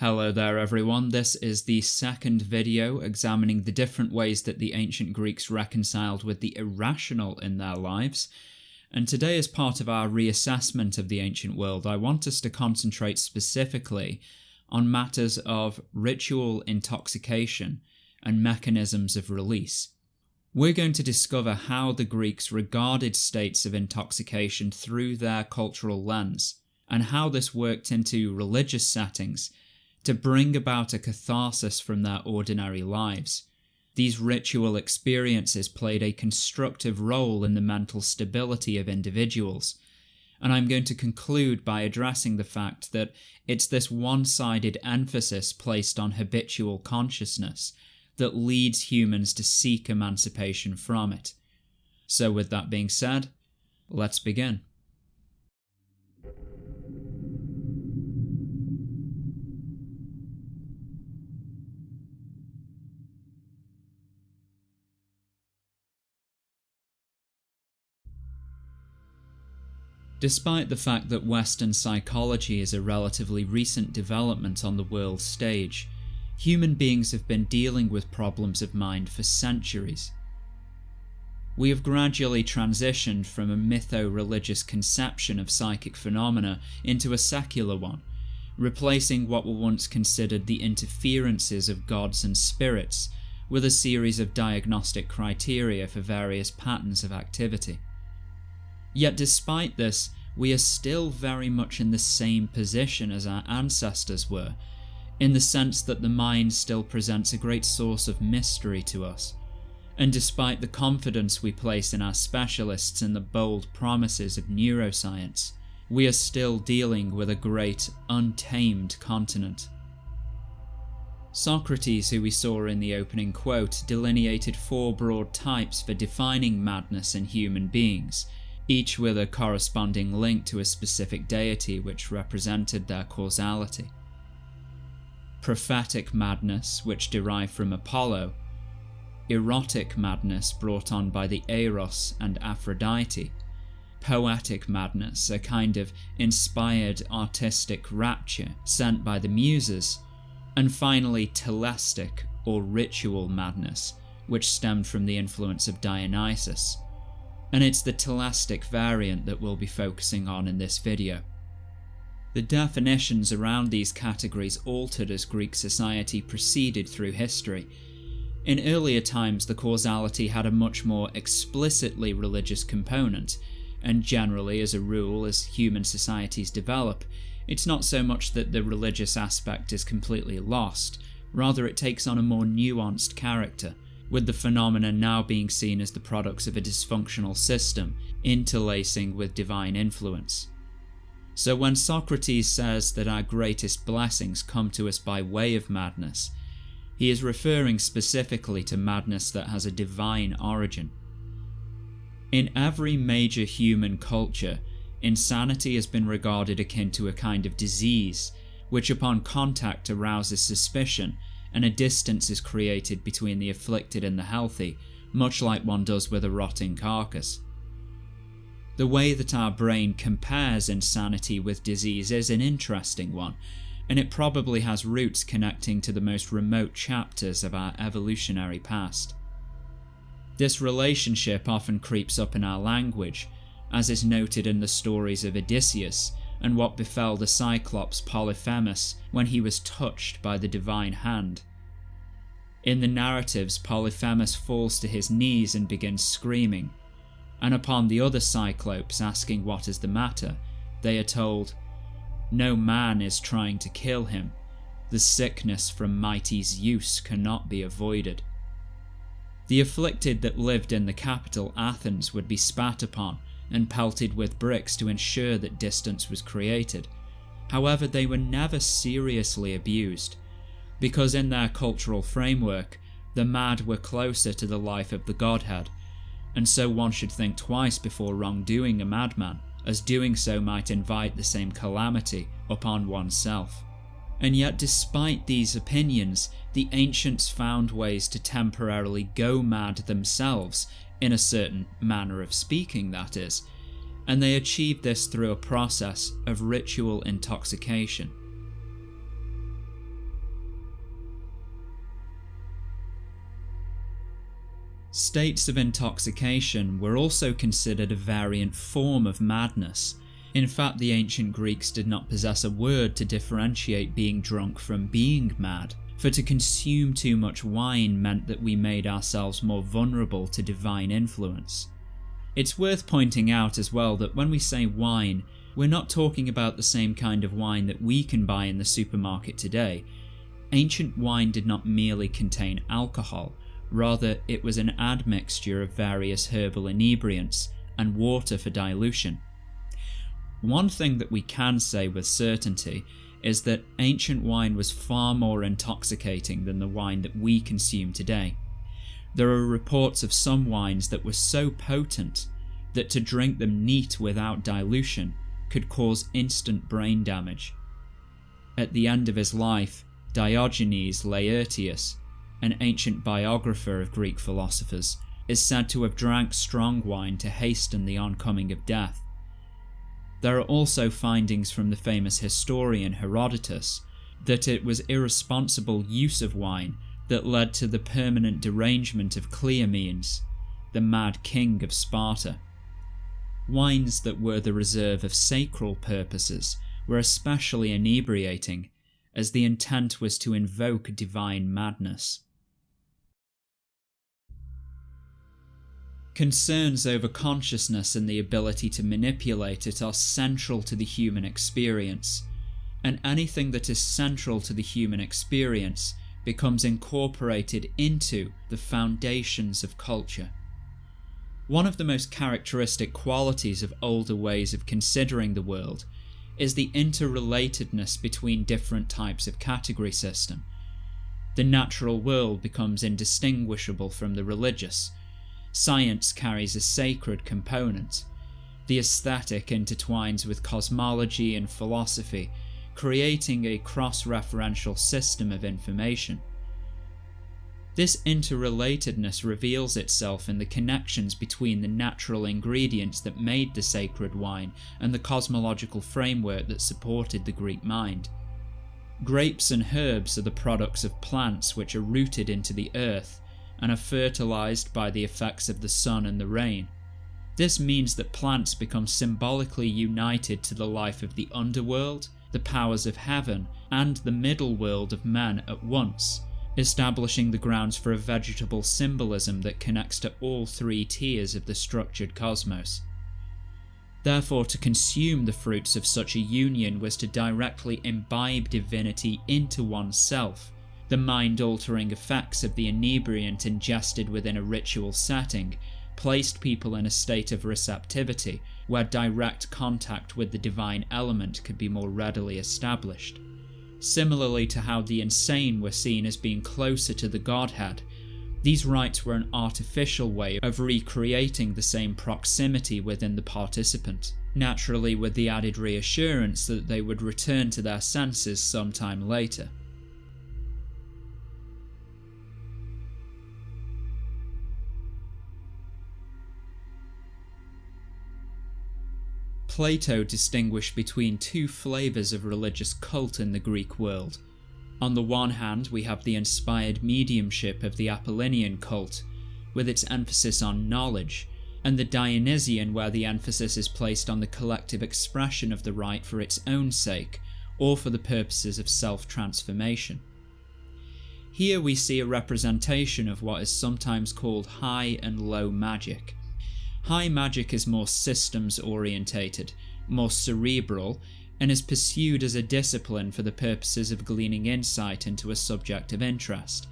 Hello there everyone, this is the second video examining the different ways that the ancient Greeks reconciled with the irrational in their lives. And today, as part of our reassessment of the ancient world, I want us to concentrate specifically on matters of ritual intoxication and mechanisms of release. We're going to discover how the Greeks regarded states of intoxication through their cultural lens, and how this worked into religious settings to bring about a catharsis from their ordinary lives. These ritual experiences played a constructive role in the mental stability of individuals, and I'm going to conclude by addressing the fact that it's this one-sided emphasis placed on habitual consciousness that leads humans to seek emancipation from it. So with that being said, let's begin. Despite the fact that Western psychology is a relatively recent development on the world stage, human beings have been dealing with problems of mind for centuries. We have gradually transitioned from a mytho-religious conception of psychic phenomena into a secular one, replacing what were once considered the interferences of gods and spirits with a series of diagnostic criteria for various patterns of activity. Yet despite this, we are still very much in the same position as our ancestors were, in the sense that the mind still presents a great source of mystery to us, and despite the confidence we place in our specialists and the bold promises of neuroscience, we are still dealing with a great, untamed continent. Socrates, who we saw in the opening quote, delineated 4 broad types for defining madness in human beings, each with a corresponding link to a specific deity which represented their causality. Prophetic madness, which derived from Apollo, erotic madness brought on by the Eros and Aphrodite, poetic madness, a kind of inspired artistic rapture sent by the muses, and finally telestic or ritual madness, which stemmed from the influence of Dionysus. And it's the telestic variant that we'll be focusing on in this video. The definitions around these categories altered as Greek society proceeded through history. In earlier times, the causality had a much more explicitly religious component, and generally, as a rule, as human societies develop, it's not so much that the religious aspect is completely lost, rather it takes on a more nuanced character, with the phenomena now being seen as the products of a dysfunctional system, interlacing with divine influence. So when Socrates says that our greatest blessings come to us by way of madness, he is referring specifically to madness that has a divine origin. In every major human culture, insanity has been regarded akin to a kind of disease, which upon contact arouses suspicion, and a distance is created between the afflicted and the healthy, much like one does with a rotting carcass. The way that our brain compares insanity with disease is an interesting one, and it probably has roots connecting to the most remote chapters of our evolutionary past. This relationship often creeps up in our language, as is noted in the stories of Odysseus and what befell the Cyclops Polyphemus when he was touched by the divine hand. In the narratives, Polyphemus falls to his knees and begins screaming, and upon the other Cyclopes asking what is the matter, they are told, "No man is trying to kill him. The sickness from mighty Zeus cannot be avoided." The afflicted that lived in the capital Athens would be spat upon and pelted with bricks to ensure that distance was created. However, they were never seriously abused, because in their cultural framework, the mad were closer to the life of the Godhead, and so one should think twice before wrongdoing a madman, as doing so might invite the same calamity upon oneself. And yet despite these opinions, the ancients found ways to temporarily go mad themselves, in a certain manner of speaking that is, and they achieved this through a process of ritual intoxication. States of intoxication were also considered a variant form of madness. In fact, the ancient Greeks did not possess a word to differentiate being drunk from being mad, for to consume too much wine meant that we made ourselves more vulnerable to divine influence. It's worth pointing out as well that when we say wine, we're not talking about the same kind of wine that we can buy in the supermarket today. Ancient wine did not merely contain alcohol, rather it was an admixture of various herbal inebriants and water for dilution. One thing that we can say with certainty is that ancient wine was far more intoxicating than the wine that we consume today. There are reports of some wines that were so potent that to drink them neat without dilution could cause instant brain damage. At the end of his life, Diogenes Laertius, an ancient biographer of Greek philosophers, is said to have drank strong wine to hasten the oncoming of death. There are also findings from the famous historian Herodotus that it was irresponsible use of wine that led to the permanent derangement of Cleomenes, the mad king of Sparta. Wines that were the reserve of sacral purposes were especially inebriating, as the intent was to invoke divine madness. Concerns over consciousness and the ability to manipulate it are central to the human experience, and anything that is central to the human experience becomes incorporated into the foundations of culture. One of the most characteristic qualities of older ways of considering the world is the interrelatedness between different types of category system. The natural world becomes indistinguishable from the religious. Science carries a sacred component. The aesthetic intertwines with cosmology and philosophy, creating a cross-referential system of information. This interrelatedness reveals itself in the connections between the natural ingredients that made the sacred wine and the cosmological framework that supported the Greek mind. Grapes and herbs are the products of plants which are rooted into the earth and are fertilized by the effects of the sun and the rain. This means that plants become symbolically united to the life of the underworld, the powers of heaven, and the middle world of men at once, establishing the grounds for a vegetable symbolism that connects to all three tiers of the structured cosmos. Therefore, to consume the fruits of such a union was to directly imbibe divinity into oneself. The mind-altering effects of the inebriant ingested within a ritual setting placed people in a state of receptivity where direct contact with the divine element could be more readily established. Similarly to how the insane were seen as being closer to the Godhead, these rites were an artificial way of recreating the same proximity within the participant, naturally with the added reassurance that they would return to their senses sometime later. Plato distinguished between two flavours of religious cult in the Greek world. On the one hand, we have the inspired mediumship of the Apollinian cult, with its emphasis on knowledge, and the Dionysian, where the emphasis is placed on the collective expression of the rite for its own sake, or for the purposes of self-transformation. Here we see a representation of what is sometimes called high and low magic. High magic is more systems-orientated, more cerebral, and is pursued as a discipline for the purposes of gleaning insight into a subject of interest.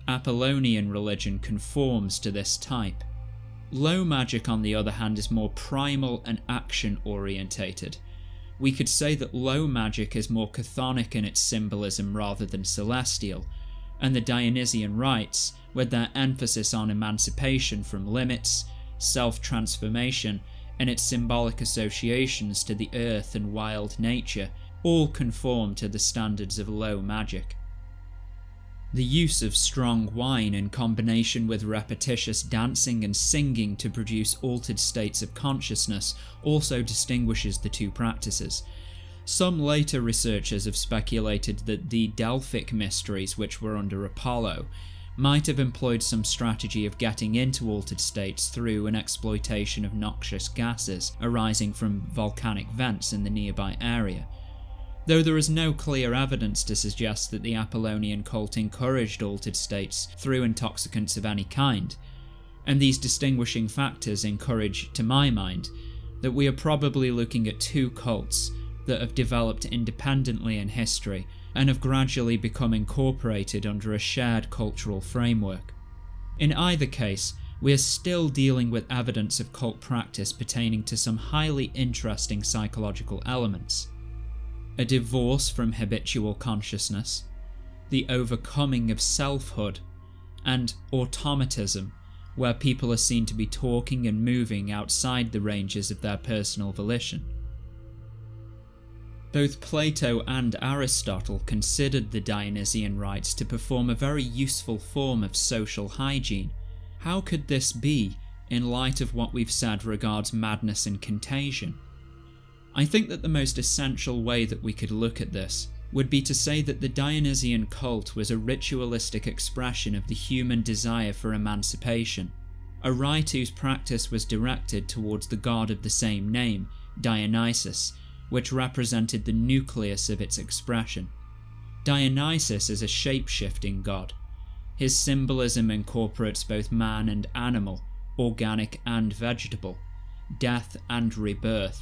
Apollonian religion conforms to this type. Low magic, on the other hand, is more primal and action-orientated. We could say that low magic is more chthonic in its symbolism rather than celestial, and the Dionysian rites, with their emphasis on emancipation from limits, self-transformation, and its symbolic associations to the earth and wild nature, all conform to the standards of low magic. The use of strong wine in combination with repetitious dancing and singing to produce altered states of consciousness also distinguishes the two practices. Some later researchers have speculated that the Delphic mysteries, which were under Apollo, might have employed some strategy of getting into altered states through an exploitation of noxious gases arising from volcanic vents in the nearby area, though there is no clear evidence to suggest that the Apollonian cult encouraged altered states through intoxicants of any kind, and these distinguishing factors encourage, to my mind, that we are probably looking at two cults that have developed independently in history and have gradually become incorporated under a shared cultural framework. In either case, we are still dealing with evidence of cult practice pertaining to some highly interesting psychological elements: a divorce from habitual consciousness, the overcoming of selfhood, and automatism, where people are seen to be talking and moving outside the ranges of their personal volition. Both Plato and Aristotle considered the Dionysian rites to perform a very useful form of social hygiene. How could this be, in light of what we've said regards madness and contagion? I think that the most essential way that we could look at this would be to say that the Dionysian cult was a ritualistic expression of the human desire for emancipation, a rite whose practice was directed towards the god of the same name, Dionysus, which represented the nucleus of its expression. Dionysus is a shape-shifting god. His symbolism incorporates both man and animal, organic and vegetable, death and rebirth.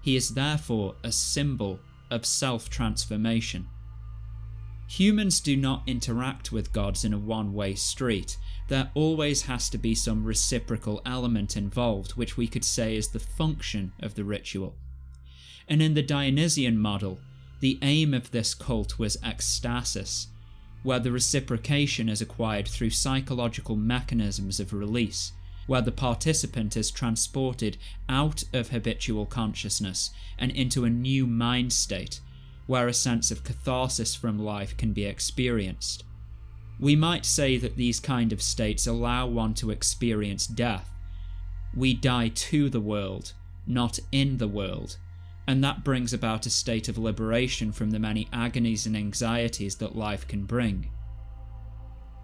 He is therefore a symbol of self-transformation. Humans do not interact with gods in a one-way street. There always has to be some reciprocal element involved, which we could say is the function of the ritual. And in the Dionysian model, the aim of this cult was ecstasis, where the reciprocation is acquired through psychological mechanisms of release, where the participant is transported out of habitual consciousness and into a new mind state, where a sense of catharsis from life can be experienced. We might say that these kind of states allow one to experience death. We die to the world, not in the world, and that brings about a state of liberation from the many agonies and anxieties that life can bring.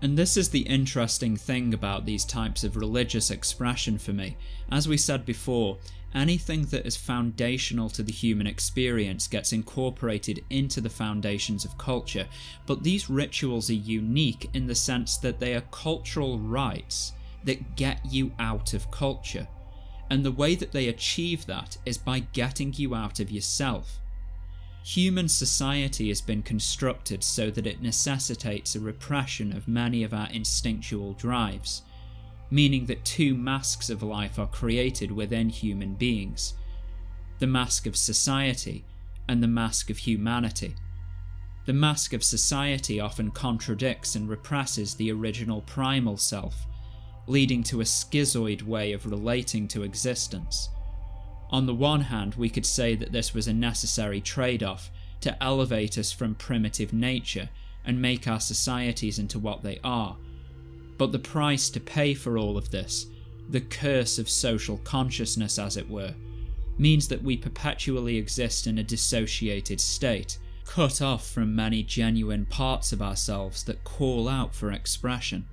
And this is the interesting thing about these types of religious expression for me. As we said before, anything that is foundational to the human experience gets incorporated into the foundations of culture, but these rituals are unique in the sense that they are cultural rites that get you out of culture. And the way that they achieve that is by getting you out of yourself. Human society has been constructed so that it necessitates a repression of many of our instinctual drives, meaning that two masks of life are created within human beings: the mask of society and the mask of humanity. The mask of society often contradicts and represses the original primal self, leading to a schizoid way of relating to existence. On the one hand, we could say that this was a necessary trade-off to elevate us from primitive nature and make our societies into what they are. But the price to pay for all of this, the curse of social consciousness as it were, means that we perpetually exist in a dissociated state, cut off from many genuine parts of ourselves that call out for expression.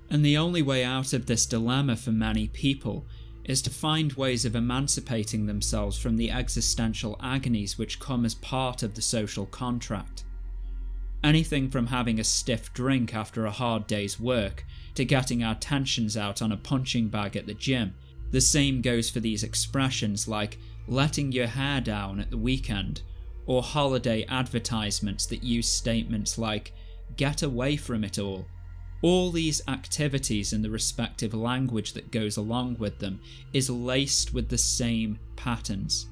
And the only way out of this dilemma for many people is to find ways of emancipating themselves from the existential agonies which come as part of the social contract. Anything from having a stiff drink after a hard day's work, to getting our tensions out on a punching bag at the gym. The same goes for these expressions like letting your hair down at the weekend, or holiday advertisements that use statements like, "Get away from it all." All these activities and the respective language that goes along with them is laced with the same patterns.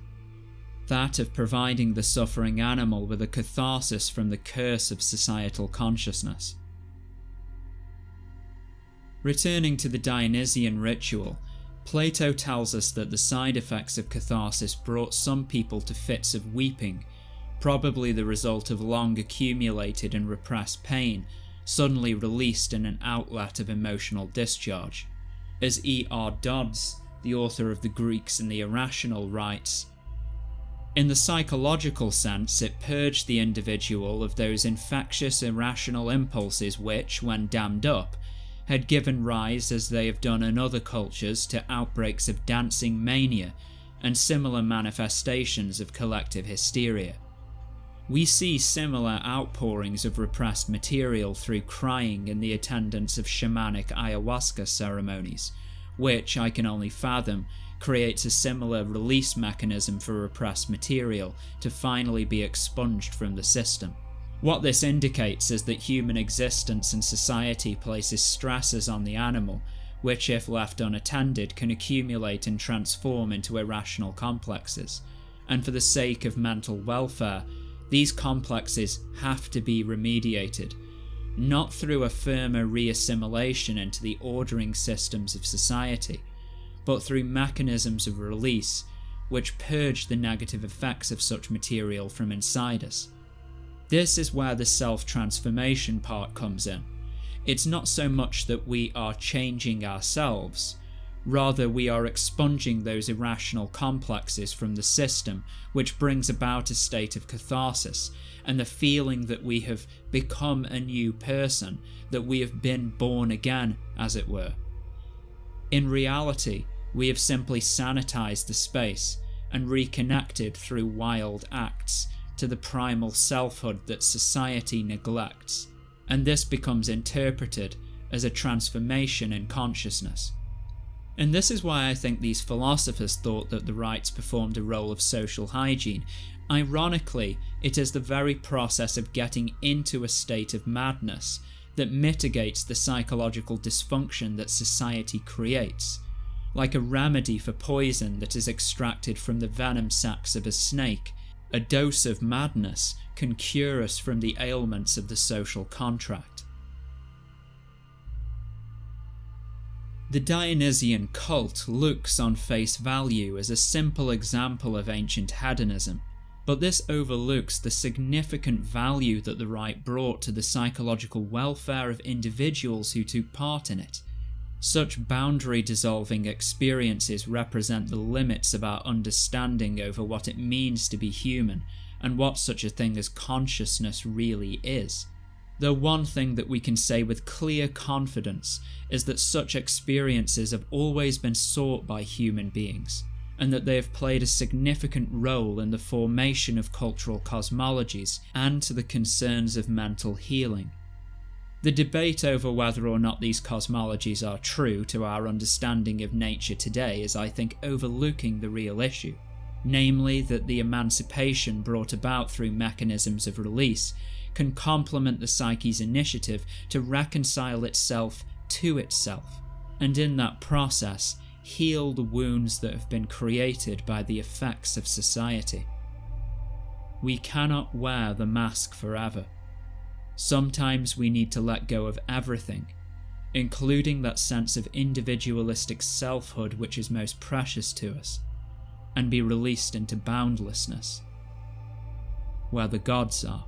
That of providing the suffering animal with a catharsis from the curse of societal consciousness. Returning to the Dionysian ritual, Plato tells us that the side effects of catharsis brought some people to fits of weeping, probably the result of long accumulated and repressed pain, suddenly released in an outlet of emotional discharge. As E.R. Dodds, the author of The Greeks and the Irrational, writes, In the psychological sense, it purged the individual of those infectious irrational impulses which, when dammed up, had given rise, as they have done in other cultures, to outbreaks of dancing mania and similar manifestations of collective hysteria. We see similar outpourings of repressed material through crying in the attendance of shamanic ayahuasca ceremonies, which, I can only fathom, creates a similar release mechanism for repressed material to finally be expunged from the system. What this indicates is that human existence and society places stresses on the animal, which, if left unattended, can accumulate and transform into irrational complexes, and for the sake of mental welfare, these complexes have to be remediated, not through a firmer reassimilation into the ordering systems of society, but through mechanisms of release which purge the negative effects of such material from inside us. This is where the self-transformation part comes in. It's not so much that we are changing ourselves, rather we are expunging those irrational complexes from the system, which brings about a state of catharsis and the feeling that we have become a new person, that we have been born again, as it were. In reality, we have simply sanitized the space and reconnected through wild acts to the primal selfhood that society neglects, and this becomes interpreted as a transformation in consciousness. And this is why I think these philosophers thought that the rites performed a role of social hygiene. Ironically, it is the very process of getting into a state of madness that mitigates the psychological dysfunction that society creates, like a remedy for poison that is extracted from the venom sacs of a snake. A dose of madness can cure us from the ailments of the social contract. The Dionysian cult looks on face value as a simple example of ancient hedonism, but this overlooks the significant value that the rite brought to the psychological welfare of individuals who took part in it. Such boundary-dissolving experiences represent the limits of our understanding over what it means to be human and what such a thing as consciousness really is. Though one thing that we can say with clear confidence is that such experiences have always been sought by human beings, and that they have played a significant role in the formation of cultural cosmologies and to the concerns of mental healing. The debate over whether or not these cosmologies are true to our understanding of nature today is, I think, overlooking the real issue, namely that the emancipation brought about through mechanisms of release can complement the psyche's initiative to reconcile itself to itself, and in that process heal the wounds that have been created by the effects of society. We cannot wear the mask forever. Sometimes we need to let go of everything, including that sense of individualistic selfhood which is most precious to us, and be released into boundlessness, where the gods are.